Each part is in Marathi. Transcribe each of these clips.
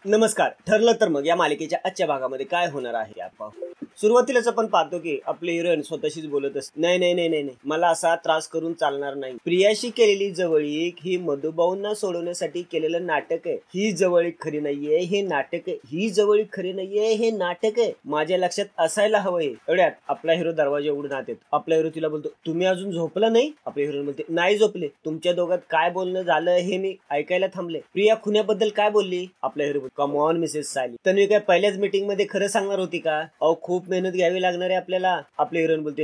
नमस्कार. ठरलं तर मग या मालिकेच्या आजच्या भागामध्ये काय होणार आहे आपण पाहू. सुरुवातीलाच आपण पाहतो की आपले हिरोईन स्वतःशीच बोलत असते, नाही नाही नाही नाही मला असा त्रास करून चालणार नाही. प्रियाशी केलेली जवळीक ही मधुभाऊंना सोडवण्यासाठी केलेलं नाटक आहे. ही जवळीक खरी नाहीये, हे नाटक आहे. ही जवळीक खरी नाहीये, हे नाटक आहे. माझ्या लक्षात असायला हवंय. एवढ्यात आपला हिरो दरवाजा उघडून आत येतो. आपला हिरो तिला बोलतो, तुम्ही अजून झोपला नाही? आपले हिरो बोलते, नाही झोपले. तुमच्या दोघात काय बोलणं झालं हे मी ऐकायला थांबले. प्रिया खुन्याबद्दल काय बोलली? आपला हिरो बोलतो, come on Mrs Sayali, Tanvi काय पहिल्याच मीटिंग मध्ये खरं सांगणार होती का? अहो खूप मेहनत घ्यावी लागणार आहे आपल्याला. आपले हिरोईन बोलते,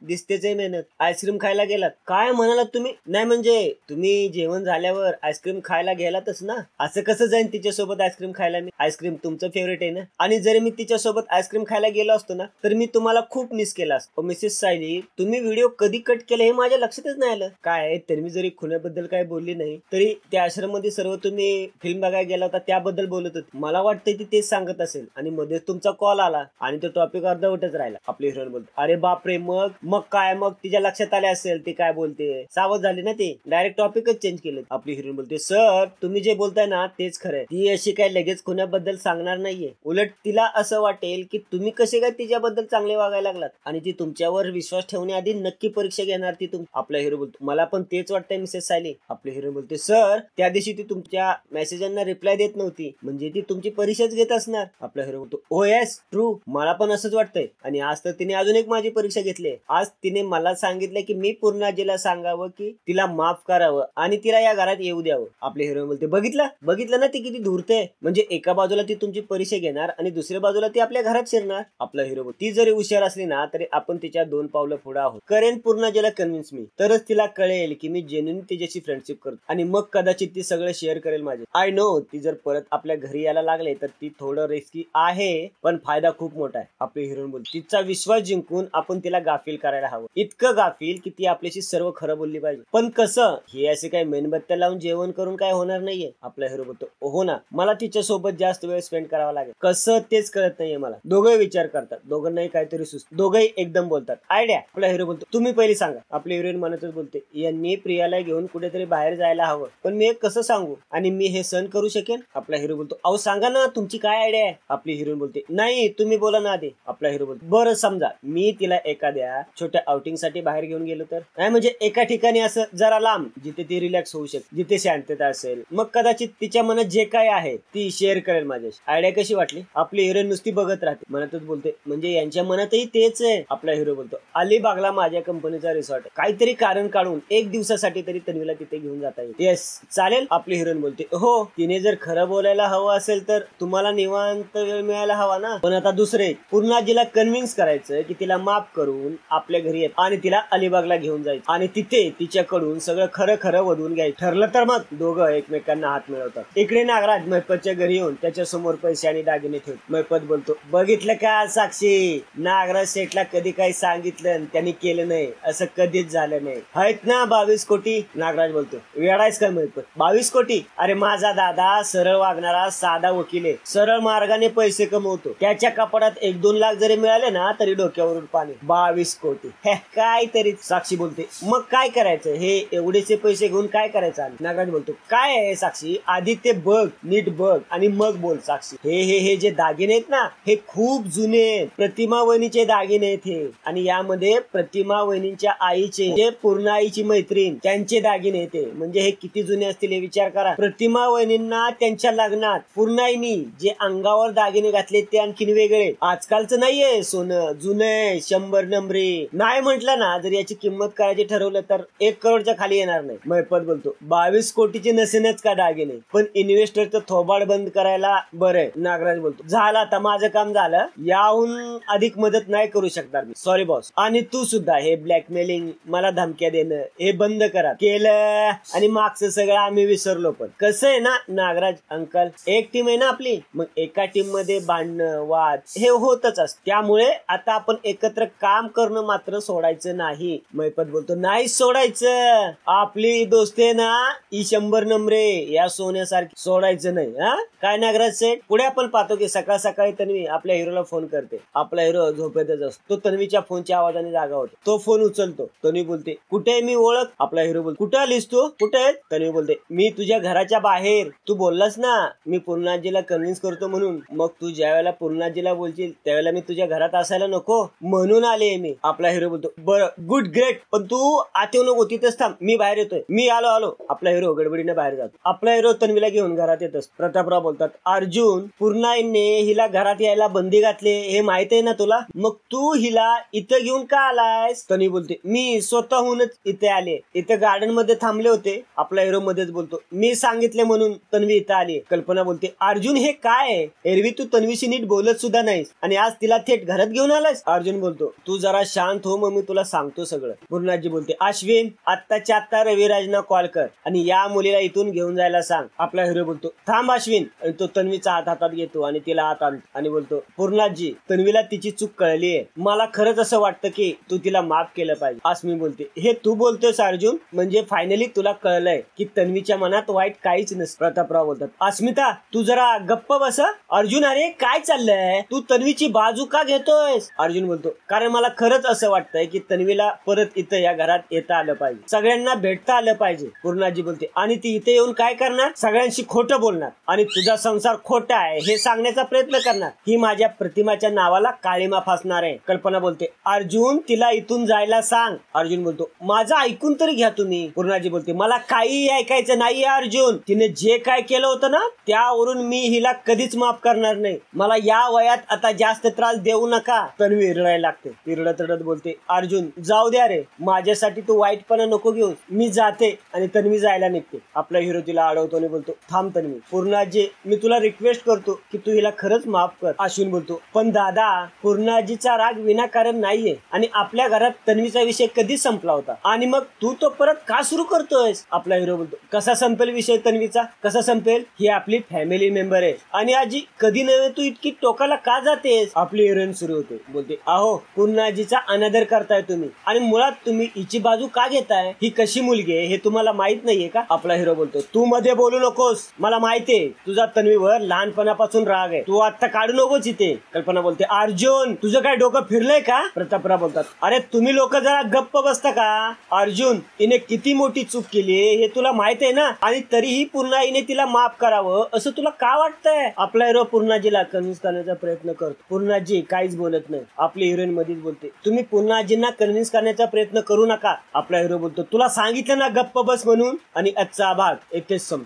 दिसतेच आहे मेहनत. आईस्क्रीम खायला गेलात? काय म्हणालात तुम्ही? नाही म्हणजे तुम्ही जेवण झाल्यावर आईस्क्रीम खायला गेलातच ना. असं कसं जाईन तिच्यासोबत आईस्क्रीम खायला? मी आईस्क्रीम तुमचं फेवरेट आहे ना. आणि जरी मी तिच्यासोबत आईस्क्रीम खायला गेलो असतो ना तर मी तुम्हाला खूप मिस केला असतो. मिसेस सायली, तुम्ही व्हिडिओ कधी कट केला हे माझ्या लक्षातच नाही आलं. काय तर मी जरी खुन्याबद्दल काय बोलली नाही तरी त्या आश्रम मध्ये सर्व तुम्ही फिल्म बघायला गेला होता त्याबद्दल बोलत होते. मला वाटतंय ती तेच सांगत असेल आणि मध्येच तुमचा कॉल आला आणि तो टॉपिक अर्धवटच राहिला. आपली हिरोईन बोलते, अरे बापरे, मग काय? मग तिच्या लक्षात आले असेल ती काय बोलते. सावध झाली ना ती, डायरेक्ट टॉपिकच चेंज केलं. आपली हिरोईन बोलते, सर तुम्ही जे बोलताय ना तेच खरंय. ती अशी काय लगेच खुन्याबद्दल सांगणार नाहीये. उलट तिला असं वाटेल की तुम्ही कसे काय तिच्याबद्दल चांगले वागायला लागलात आणि ती तुमच्यावर विश्वास ठेवण्याआधी नक्की परीक्षा घेणार ती आपला हिरो बोलतो, मला पण तेच वाटतंय मिसेस सायली. आपले हिरो बोलते, सर त्या दिवशी ती तुमच्या मेसेजांना रिप्लाय देत नव्हती म्हणजे ती तुमची परीक्षाच घेत असणार. आपला हिरो बोलतो, ओ येस ट्रू, मला पण असंच वाटतंय. आणि आज तर तिने अजून एक माझी परीक्षा घेतली. आज तिने मला सांगितलं की मी पूर्णाजीला सांगावं की तिला माफ करावं आणि तिला या घरात येऊ द्यावं. आपले हिरो बोलते, बघितलं ना ती किती धूर्त आहे. म्हणजे एका बाजूला ती तुमची परीक्षा घेणार आणि दुसऱ्या बाजूला ती आपल्या घरात शिरणार. आपला हिरो बोलतो, ती जरी हुशार असली ना तरी आपण तिच्या 2 पावलं पुढे आहोत. करेन पूर्णाजीला कन्व्हिन्स मी, तरच तिला कळेल की मी जेन्युइन तिच्याशी फ्रेंडशिप करतो आणि मग कदाचित ती सगळं शेअर करेल माझे. आय नो ती जर परत आपल्या घरी यायला लागले तर ती थोडं रिस्की आहे पण फायदा खूप मोठा आहे. आपले हिरोईन बोलते, तिचा विश्वास जिंकून आपण तिला गाफील करायला हवं. इतकं गाफील की ती आपल्याशी सर्व खरं बोलली पाहिजे. पण कसं? हे असे काही मेणबत्त्या लावून जेवण करून काय होणार नाहीये. आपला हिरो बोलतो, हो ना, मला तिच्या सोबत जास्त वेळ स्पेंड करावा लागेल. कसं तेच कळत नाहीये मला. दोघंही विचार करतात, दोघांनाही काहीतरी सुचत, दोघंही एकदम बोलतात, आयडिया. आपला हिरो बोलतो, तुम्ही पहिली सांगा. आपली हिरोईन म्हणतच बोलते, यांनी प्रियाला घेऊन कुठेतरी बाहेर जायला हवं पण मी कसं सांगू आणि मी हे सहन करू शकेन? आपला हिरो बोलतो, अहो सांगा ना तुमची काय आयडिया आहे. आपली हिरोईन बोलते, नाही तुम्ही बोला ना आधी. आपला हिरो बोलतो, बरं समजा मी तिला एखाद्या छोट्या आउटिंग साठी बाहेर घेऊन गेलो तर? नाही म्हणजे एका ठिकाणी असं जरा लांब जिथे ती रिलॅक्स होऊ शकते, जिथे शांतता असेल. मग कदाचित तिच्या मनात जे काय आहे ती शेअर करेल माझ्याशी. आयडिया कशी वाटली? आपली हिरोईन नुसती बघत राहते, मनातच बोलते, म्हणजे यांच्या मनातही तेच आहे. आपला हिरो बोलतो, अलिबागला माझ्या कंपनीचा रिसॉर्ट आहे, काहीतरी कारण काढून एक दिवसासाठी तरी तन्वीला तिथे घेऊन जाता येईल. येस चालेल. आपली हिरोईन बोलते, हो तिने जर खरं बोलायला हवं असेल तर तुम्हाला निवांत वेळ मिळायला हवा ना. पण आता दुसरे पूर्णाजीला कन्व्हिन्स करायचं की तिला माफ करून आपल्या घरी येत आणि तिला अलिबागला घेऊन जायचं आणि तिथे तिच्याकडून सगळं खरं खरं वधवून घ्यायचं. ठरलं तर मग दोघं एकमेकांना हात मिळवतात. इकडे नागराज मैपतच्या घरी येऊन त्याच्या समोर पैसे आणि दागिने ठेवून मैपत बोलतो, बघितलं का साक्षी, नागराज शेठला कधी काही सांगितलं त्यांनी केलं नाही असं कधीच झालं नाही. आहेत ना 22 कोटी. नागराज बोलतो, वेळायच काय मैपत, 22 कोटी? अरे माझा दादा सरळ वागणारा साधा वकील आहे, सरळ मार्गाने पैसे कमवतो. त्याच्या कपाडात 1-2 लाख जरी मिळाले ना तरी डोक्यावरून पाणी. 22 कोटी काय तरी. साक्षी बोलते, मग काय करायचं? हे एवढेचे पैसे घेऊन काय करायचं? नागराज बोलतो, काय आहे साक्षी, आधी ते बघ, नीट बघ आणि मग बोल. साक्षी, हे जे दागिने आहेत ना हे खूप जुने आहेत, प्रतिमा वहिनीचे दागिने आहेत हे. आणि यामध्ये प्रतिमा वहिनीच्या आईचे, जे पूर्ण आईची मैत्रीण, त्यांचे दागिने येते. म्हणजे हे किती जुने असतील हे विचार करा. प्रतिमा वहिनींना त्यांच्या लग्नात पूर्णाईनी जे अंगावर दागिने घातले ते आणखीन वेगळे, आजकालचं नाहीये सोनं, जुने 100 नंबरी. नाही म्हटलं ना जर याची किंमत करायची ठरवलं तर 1 करोडच्या खाली येणार नाही. मैपत बोलतो, 22 कोटीचे नसेनच का दागिने, पण इन्व्हेस्टरचं थोबाड बंद करायला बरं. नागराज बोलतो, झालं आता माझं काम झालं, याहून अधिक मदत नाही करू शकणार मी, सॉरी बॉस. आणि तू सुद्धा हे ब्लॅकमेलिंग, मला धमक्या देणं हे बंद करा. केलं आणि मागचं सगळं आम्ही विसरलो. पण कसं आहे ना नागराज अंकल, एक टीम आहे ना आपली, मग एका टीम मध्ये भांडणं वाद हे होतच असत. त्यामुळे आता आपण एकत्र काम करणं मात्र सोडायचं नाही. मैपत बोलतो, नाही सोडायचं, आपली दोस्ती ना ही 100 नंबरे, या सोन्यासारखी सोडायचं नाही. हा काय नागराज सेठ? पुढे आपण पाहतो की सकाळ सकाळी तन्वी आपल्या हिरोला फोन करते. आपला हिरो झोपेतच असतो. तो तन्वीच्या फोनच्या आवाजाने जागा होतो. तो फोन उचलतो. तन्वी बोलते, कुठे आहे मी ओळख? आपला हिरो बोलतो, कुठे आलीस तू? कुठे आहे? तन्वी बोलते, मी तुझ्या घराच्या बाहेर. तू बोललास ना मी मी पूर्णाजीला कन्व्हिन्स करतो म्हणून. मग तू ज्या वेळेला पूर्णाजीला बोलशील त्यावेळेला मी तुझ्या घरात असायला नको म्हणून आले मी. आपला हिरो बोलतो बरं गुड ग्रेट, पण तू आत येऊ नको, तिथेच थांब, मी बाहेर येतोय. मी आलो. आपला हिरो गडबडीने बाहेर जातो. आपला हिरो तन्वीला घेऊन घरात येतोस. प्रतापराव बोलतात अर्जुन, पूर्णाईने हिला घरात यायला बंदी घातले हे माहित आहे ना तुला, मग तू हिला इथं घेऊन का आलायस? तन्वी बोलते मी स्वतःहूनच इथे आले, इथे गार्डन मध्ये थांबले होते. आपला हिरो मध्येच बोलतो मी सांगितले म्हणून तन्वी इथं आली. कल्पना बोलते अर्जुन हे काय आहे, एरवी तू तन्वीशी नीट बोलत सुद्धा नाहीस आणि आज तिला थेट घरात घेऊन आलास. अर्जुन बोलतो तू जरा शांत हो, मग मी तुला सांगतो सगळं. पूर्णाजी बोलते अश्विन आत्ताच्या आत्ता रविराजना कॉल कर आणि या मुलीला इथून घेऊन जायला सांग. आपला हिरो बोलतो थांब अश्विन, आणि तो तन्वीचा हात हातात घेतो आणि तिला हात आणतो आणि बोलतो पूर्णाजी तन्वीला तिची चूक कळली आहे, मला खरंच असं वाटतं की तू तिला माफ केलं पाहिजे. अस्मी बोलते हे तू बोलतोस अर्जुन, म्हणजे फायनली तुला कळलंय की तन्वीच्या मनात वाईट काहीच नसतं. प्रतापराव बोलतात अस्मिता तू जरा गप्प बस. अर्जुन अरे काय चाललंय, तू तन्वीची बाजू का घेतोयस? अर्जुन बोलतो कारण मला खरंच असं वाटतंय की तन्वीला परत इथं या घरात येता आलं पाहिजे, सगळ्यांना भेटता आलं पाहिजे. पूर्णाजी बोलते आणि ती इथे येऊन काय करणार? सगळ्यांशी खोटं बोलणार आणि तुझा संसार खोटा आहे हे सांगण्याचा प्रयत्न करणार. ही माझ्या प्रतिमाच्या नावाला काळीमा फासणार आहे. कल्पना बोलते अर्जुन तिला इथून जायला सांग. अर्जुन बोलतो माझं ऐकून तरी घ्या तुम्ही. पूर्णाजी बोलते मला काही ऐकायचं नाही अर्जुन, तिने जे काय केलं होतं ना त्यावरून मी हिला कधीच माफ करणार नाही. मला या वयात आता जास्त त्रास देऊ नका. तन्वी रडायला लागते. ती रडत रडत बोलते अर्जुन जाऊ द्या रे, माझ्यासाठी तू वाईटपणा नको घेऊन, मी जाते. आणि तन्वी जायला निघते. आपला हिरो तिला अडवतो आणि बोलतो थांब तन्वी, पूर्णाजी मी तुला रिक्वेस्ट करतो की तू हिला खरंच माफ कर. अश्विन बोलतो पण दादा पूर्णाजीचा राग विनाकारण नाहीये आणि आपल्या घरात तन्वीचा विषय कधीच संपला होता आणि मग तू तो परत का सुरू करतोयस? आपला हिरो बोलतो कसा संपेल विषय तन्वीचा, कसा संपेल? ही आपली फॅमिली मेंबर आहे आणि आजी कधी नव्हे तू इतकी टोकाला का जातेस? आपली हिरोईन सुरू होते. बोलते अहो पूर्णाजीचा अनादर करताय तुम्ही आणि मुळात तुम्ही हिची बाजू का घेताय? ही कशी मुलगी आहे हे तुम्हाला माहित नाहीये का? आपला हिरो बोलतो तू मध्ये बोलू नकोस, मला माहितीये तुझा तन्वीवर लहानपणापासून राग आहे, तू आता काढू नकोच इथे. कल्पना बोलते अर्जुन तुझं काय डोकं फिरलंय का? प्रतापराव बोलतात अरे तुम्ही लोक जरा गप्प बसता का? अर्जुन हिने किती मोठी चूक केली हे तुला माहित आहे ना, आणि तरीही पुन्हा हिने तिला माफ करावं असं तुला का वाटतंय? आपला हिरो पूर्णाजीला कन्व्हिन्स करण्याचा प्रयत्न करतो. पूर्णाजी काहीच बोलत नाही. आपली हिरोईन मध्येच बोलते तुम्ही पूर्णाजींना कन्व्हिन्स करण्याचा प्रयत्न करू नका. आपला हिरो बोलतो तुला सांगितलं ना गप्प बस म्हणून. आणि आजचा भाग इथेच संपतो.